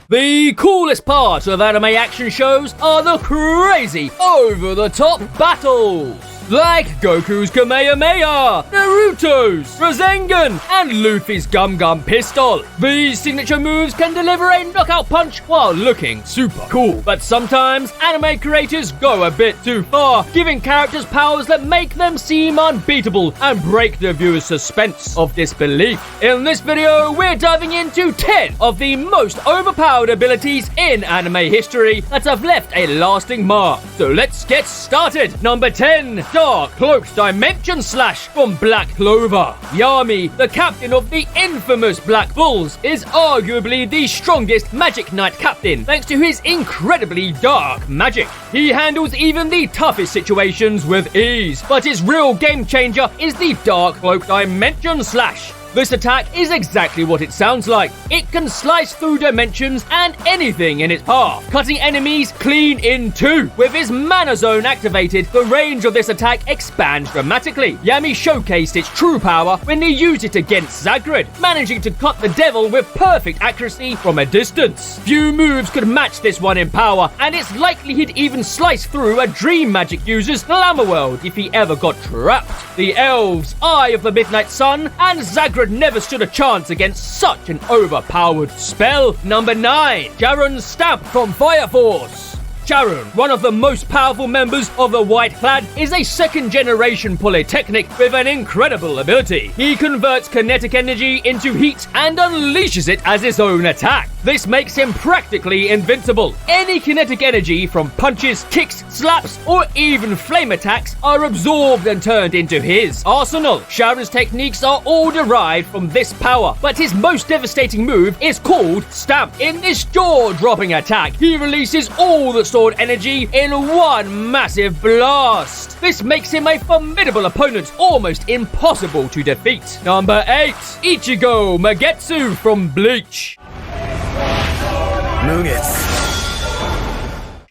The coolest part of anime action shows are the crazy, over-the-top battles. Like Goku's Kamehameha, Naruto's Rasengan, and Luffy's Gum Gum Pistol. These signature moves can deliver a knockout punch while looking super cool. But sometimes anime creators go a bit too far, giving characters powers that make them seem unbeatable and break the viewer's suspense of disbelief. In this video, we're diving into 10 of the most overpowered abilities in anime history that have left a lasting mark. So let's get started. Number 10. Dark Cloaked Dimension Slash from Black Clover. Yami, the captain of the infamous Black Bulls, is arguably the strongest Magic Knight captain thanks to his incredibly dark magic. He handles even the toughest situations with ease, but his real game changer is the Dark Cloaked Dimension Slash. This attack is exactly what it sounds like. It can slice through dimensions and anything in its path, cutting enemies clean in two. With his Mana Zone activated, the range of this attack expands dramatically. Yami showcased its true power when he used it against Zagreus, managing to cut the devil with perfect accuracy from a distance. Few moves could match this one in power, and it's likely he'd even slice through a Dream Magic user's Glamour World if he ever got trapped. The elves, Eye of the Midnight Sun, and Zagreus never stood a chance against such an overpowered spell. Number 9. Sharon's Stamp from Fire Force. Sharon, one of the most powerful members of the White Clan, is a second-generation Polytechnic with an incredible ability. He converts kinetic energy into heat and unleashes it as his own attack. This makes him practically invincible. Any kinetic energy from punches, kicks, slaps, or even flame attacks are absorbed and turned into his arsenal. Sharon's techniques are all derived from this power, but his most devastating move is called Stamp. In this jaw-dropping attack, he releases all the stored energy in one massive blast. This makes him a formidable opponent, almost impossible to defeat. Number 8. Ichigo Magetsu from Bleach.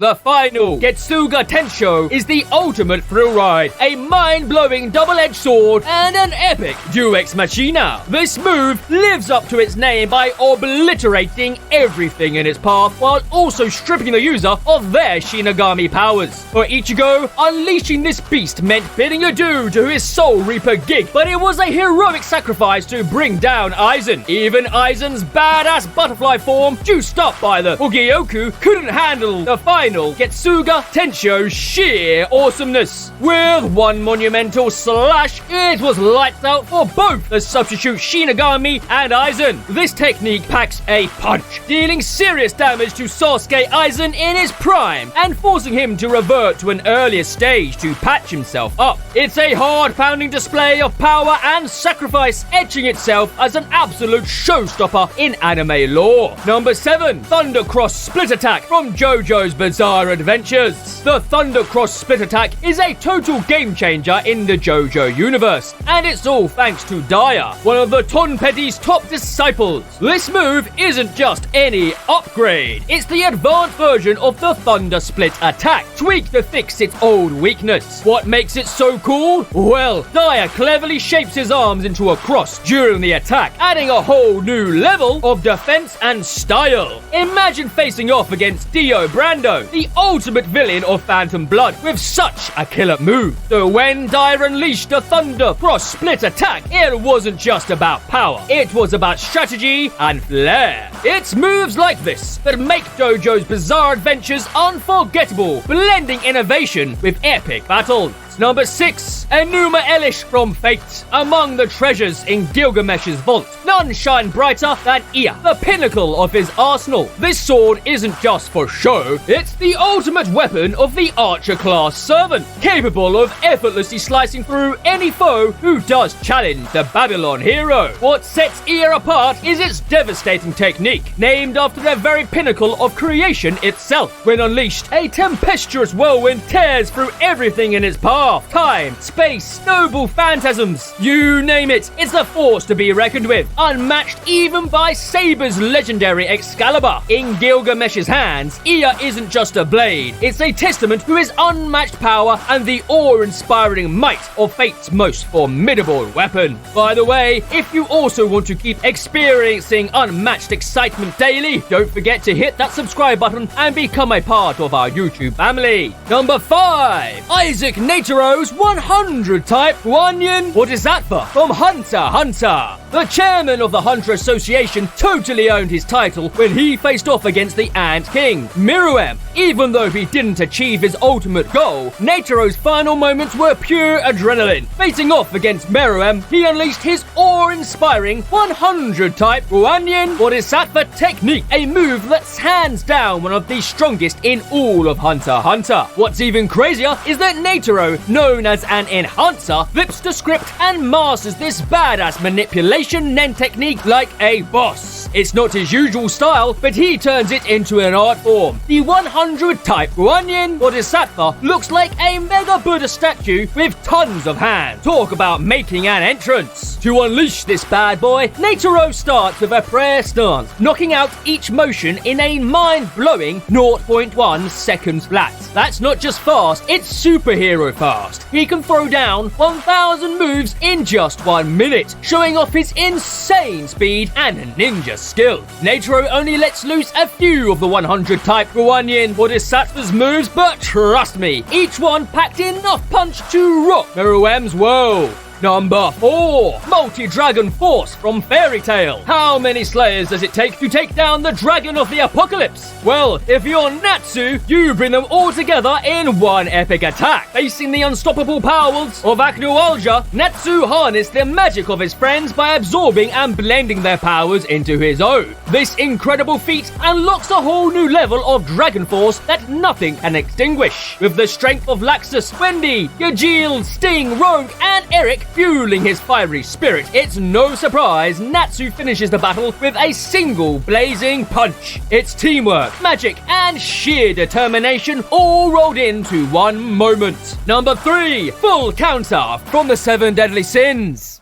The final Getsuga Tensho is the ultimate thrill ride, a mind-blowing double-edged sword, and an epic Deus Ex Machina. This move lives up to its name by obliterating everything in its path while also stripping the user of their Shinigami powers. For Ichigo, unleashing this beast meant bidding adieu to his Soul Reaper gig, but it was a heroic sacrifice to bring down Aizen. Even Aizen's badass butterfly form, juiced up by the Ogyoku, couldn't handle the final Getsuga Tensho's sheer awesomeness. With one monumental slash, it was lights out for both the substitute Shinigami and Aizen. This technique packs a punch, dealing serious damage to Sasuke Aizen in his prime and forcing him to revert to an earlier stage to patch himself up. It's a hard-pounding display of power and sacrifice, etching itself as an absolute showstopper in anime lore. Number 7. Thunder Cross Split Attack from JoJo's Bizarre Adventures. The Thunder Cross Split Attack is a total game changer in the JoJo universe, and it's all thanks to Daya, one of the Tonpetty's top disciples. This move isn't just any upgrade, it's the advanced version of the Thunder Split Attack, tweaked to fix its old weakness. What makes it so cool? Well, Daya cleverly shapes his arms into a cross during the attack, adding a whole new level of defense and style. Imagine facing off against Dio Brando, the ultimate villain of Phantom Blood, with such a killer move. So when Daya unleashed the Thunder Cross Split Attack, it wasn't just about power, it was about strategy and flair. It's moves like this that make JoJo's Bizarre Adventures unforgettable, blending innovation with epic battles. Number 6. Enuma Elish from Fate. Among the treasures in Gilgamesh's vault, none shine brighter than Ea, the pinnacle of his arsenal. This sword isn't just for show, it's the ultimate weapon of the archer-class servant, capable of effortlessly slicing through any foe who does challenge the Babylon hero. What sets Ea apart is its devastating technique, named after the very pinnacle of creation itself. When unleashed, a tempestuous whirlwind tears through everything in its path. Time, space, space, noble phantasms, you name it, it's a force to be reckoned with, unmatched even by Saber's legendary Excalibur. In Gilgamesh's hands, Ea isn't just a blade, it's a testament to his unmatched power and the awe-inspiring might of Fate's most formidable weapon. By the way, if you also want to keep experiencing unmatched excitement daily, don't forget to hit that subscribe button and become a part of our YouTube family. Number 5. Isaac Nataro's 100 type Guanyin. What is that for? From Hunter x Hunter. The chairman of the Hunter Association totally owned his title when he faced off against the Ant King, Meruem. Even though he didn't achieve his ultimate goal, Nataro's final moments were pure adrenaline. Facing off against Meruem, he unleashed his awe-inspiring 100 type Guanyin Bodhisattva technique, a move that's hands down one of the strongest in all of Hunter x Hunter. What's even crazier is that Nataro, known as an enhancer, flips the script and masters this badass manipulation Nen technique like a boss. It's not his usual style, but he turns it into an art form. The 100 type Guanyin Bodhisattva looks like a mega Buddha statue with tons of hands. Talk about making an entrance. To unleash this bad boy, Nataro starts with a prayer stance, knocking out each motion in a mind-blowing 0.1 seconds flat. That's not just fast, it's superhero fast. He can throw down 1,000 moves in just 1 minute, showing off his insane speed and ninja skill. Nataro only lets loose a few of the 100 type Guanyin Bodhisattva's moves, but trust me, each one packed enough punch to rock Meruem's world. Number 4. Multi-Dragon Force from Fairy Tail. How many Slayers does it take to take down the Dragon of the Apocalypse? Well, if you're Natsu, you bring them all together in one epic attack. Facing the unstoppable powers of Acnoalgia, Natsu harnessed the magic of his friends by absorbing and blending their powers into his own. This incredible feat unlocks a whole new level of Dragon Force that nothing can extinguish. With the strength of Laxus, Wendy, Gajeel, Sting, Rogue, and Eric fueling his fiery spirit, it's no surprise Natsu finishes the battle with a single blazing punch. It's teamwork, magic, and sheer determination all rolled into one moment. Number 3. Full counter from the 7 deadly sins.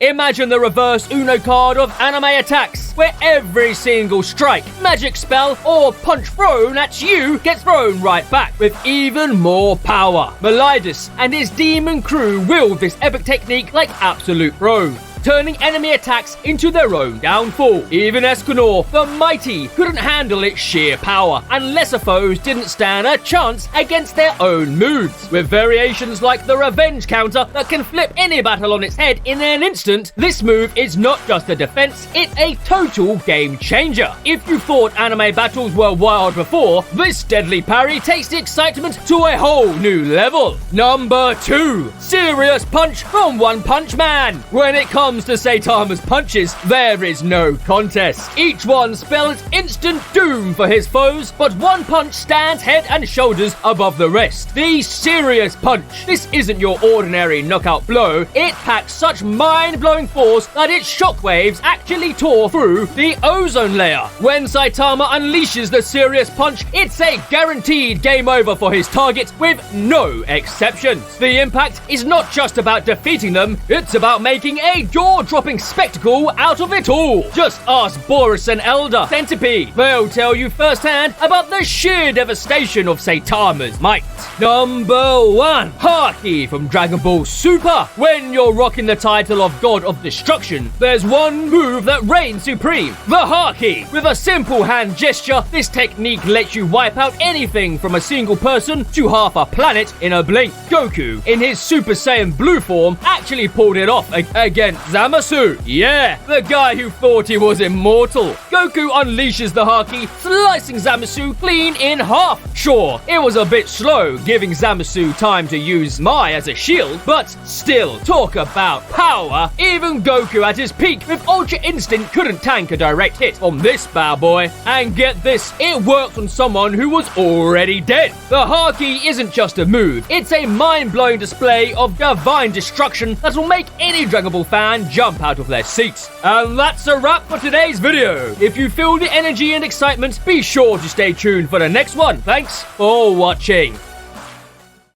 Imagine the reverse Uno card of anime attacks, where every single strike, magic spell, or punch thrown at you gets thrown right back with even more power. Melidus and his demon crew wield this epic technique like absolute pros, turning enemy attacks into their own downfall. Even Escanor, the mighty, couldn't handle its sheer power, and lesser foes didn't stand a chance against their own moods. With variations like the revenge counter that can flip any battle on its head in an instant, this move is not just a defense, it's a total game changer. If you thought anime battles were wild before, this deadly parry takes the excitement to a whole new level. Number 2. Serious Punch from One Punch Man. When it comes to Saitama's punches, there is no contest. Each one spells instant doom for his foes, but one punch stands head and shoulders above the rest. The Serious Punch. This isn't your ordinary knockout blow. It packs such mind-blowing force that its shockwaves actually tore through the ozone layer. When Saitama unleashes the Serious Punch, it's a guaranteed game over for his target with no exceptions. The impact is not just about defeating them, it's about making a jaw-dropping spectacle out of it all. Just ask Boris and Elder Centipede. They'll tell you firsthand about the sheer devastation of Saitama's might. Number 1. Haki from Dragon Ball Super. When you're rocking the title of God of Destruction, there's one move that reigns supreme, the Haki. With a simple hand gesture, this technique lets you wipe out anything from a single person to half a planet in a blink. Goku, in his Super Saiyan Blue form, actually pulled it off against Zamasu. Yeah, the guy who thought he was immortal. Goku unleashes the Haki, slicing Zamasu clean in half. Sure, it was a bit slow, giving Zamasu time to use Mai as a shield, but still, talk about power. Even Goku at his peak with Ultra Instinct couldn't tank a direct hit from this bad boy. And get this, it worked on someone who was already dead. The Haki isn't just a move, it's a mind-blowing display of divine destruction that will make any Dragon Ball fan and jump out of their seats. And that's a wrap for today's video. If you feel the energy and excitement, be sure to stay tuned for the next one. Thanks for watching.